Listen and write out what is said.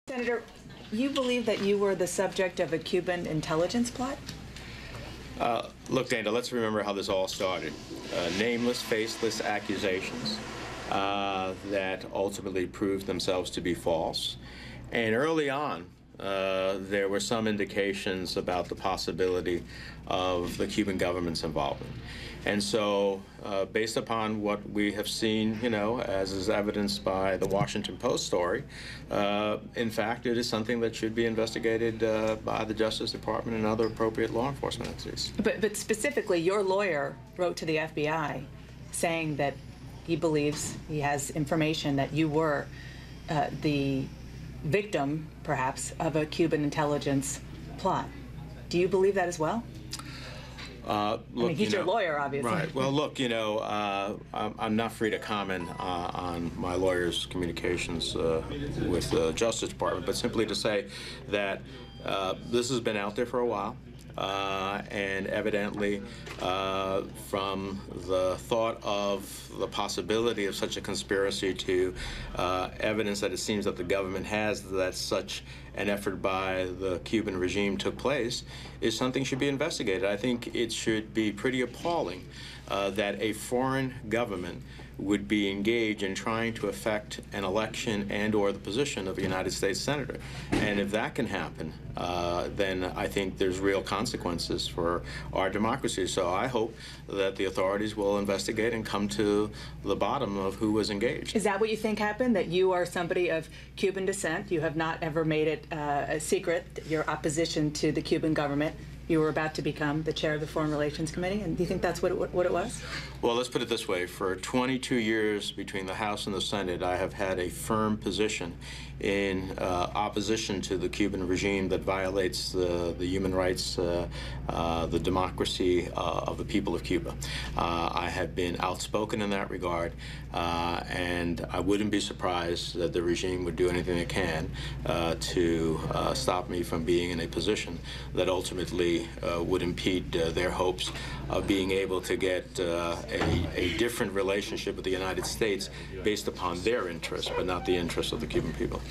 Senator, you believe that you were the subject of a Cuban intelligence plot? Look, Dana, let's remember how this all started. Nameless, faceless accusations that ultimately proved themselves to be false. And early on, there were some indications about the possibility of the Cuban government's involvement. And so, based upon what we have seen, as is evidenced by the Washington Post story, in fact, it is something that should be investigated by the Justice Department and other appropriate law enforcement entities. But specifically, your lawyer wrote to the FBI saying that he believes he has information that you were the victim, perhaps, of a Cuban intelligence plot. Do you believe that as well? Look, he's your lawyer, obviously. Right. Well, look, I'm not free to comment on my lawyer's communications with the Justice Department, but simply to say that this has been out there for a while. And evidently, from the thought of the possibility of such a conspiracy to evidence that it seems that the government has that such an effort by the Cuban regime took place, is something should be investigated. I think it should be pretty appalling that a foreign government would be engaged in trying to affect an election and/or the position of a United States senator. And if that can happen, then I think there's real consequences for our democracy. So I hope that the authorities will investigate and come to the bottom of who was engaged. Is that what you think happened, that you are somebody of Cuban descent? You have not ever made it a secret, your opposition to the Cuban government. You were about to become the chair of the Foreign Relations Committee, and do you think that's what it was? Well, let's put it this way. For 22 years between the House and the Senate, I have had a firm position in opposition to the Cuban regime that violates the human rights, the democracy of the people of Cuba. I have been outspoken in that regard, and I wouldn't be surprised that the regime would do anything it can to stop me from being in a position that ultimately would impede their hopes of being able to get a different relationship with the United States based upon their interests, but not the interests of the Cuban people.